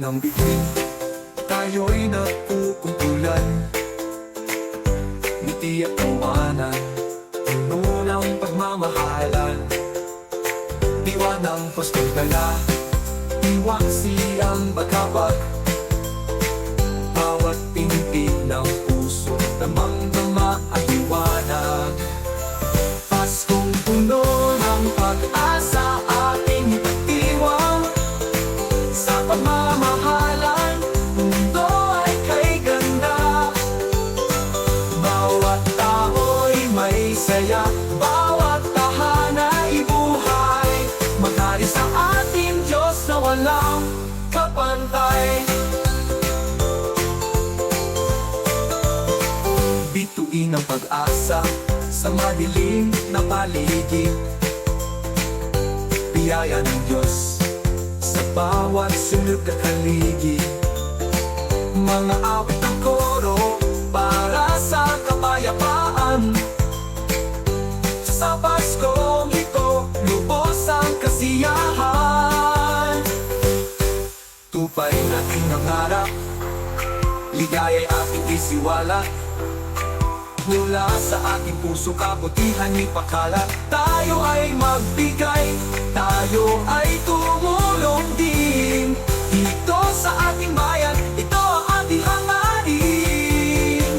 ng bituin, tayo'y nagkukumpulan. Ngiti at tawanan, puno ng pagmamahalan. Diwa ng Pastol dala, iwak siyang magkabag. Bawat pintig ng puso, damang-dama at liwanag. Paskong puno ng pag-asa, ating ipagdiwang. Sa pagmamahalan, mundo ay kay ganda. Bawat tao'y may saya, bawat tahana'y buhay. Maghari sa ating Diyos na walang kapantay. Bituin ang pag-asa sa madilim na paligid. Biyaya ng Diyos sa bawat sunog at haligi. Mga awit ng koro para sa kapayapaan. Sa Paskong ito, lubos ang kasiyahan. Tupay natin nangarap, ligaya'y ating isiwala. Mula sa ating puso, kabutihan ipakalat. Tayo ay magbigay, tayo ay tumulong din. Dito sa ating bayan, ito ang ating hangarin.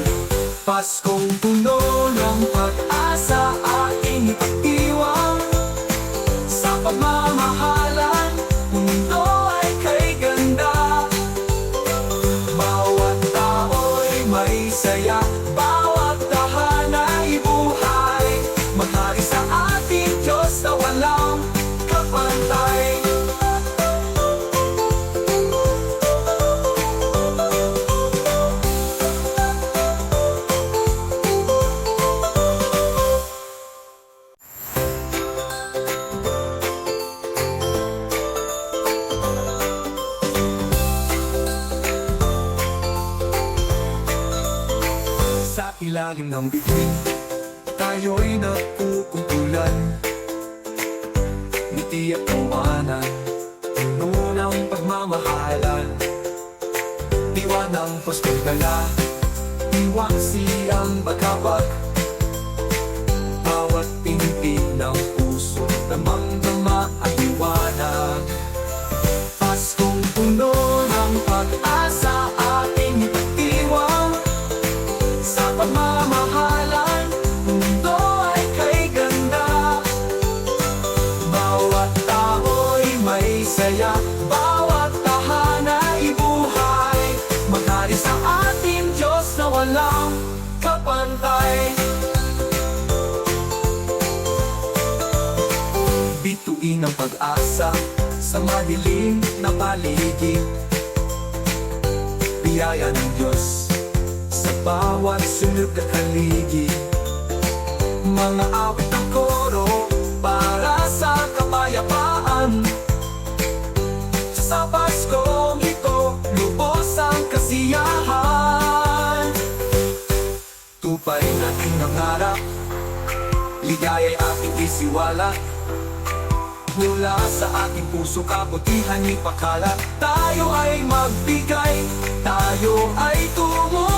Paskong puno ng pag-asa, ating ipagdiwang. Sa pagmamahalan, mundo ay kay ganda. Bawat tao'y may saya, bawat tahana'y buhay. Maghari sa ating Diyos na walang kapantay. Sa ilalim ng bituin, tayo'y nagkukumpulan. Ngiti at tawanan, puno ng pagmamahalan. Diwa ng Pastol dala, iwak siyang magkabag. Bawat pintig ng puso, damang-dama at liwanag. Paskong puno ng pag-asa, ating ipagdiwang. Sa pagmamahalan, mundo ay kay ganda. Bawat tao'y may saya, bawat tahana'y buhay. Maghari sa ating Diyos na walang kapantay. Bituin ang pag-asa sa madilim na paligid. Biyaya ng Diyos sa bawat sunog at haligi. Mga awit ng koro para sa kapayapaan. Sa Paskong ito, lubos ang kasiyahan. Tupay nating nangarap, ligaya'y ating isiwala. Mula sa ating puso, kabutihan ipakalat. Tayo ay magbigay, tayo ay tumulong.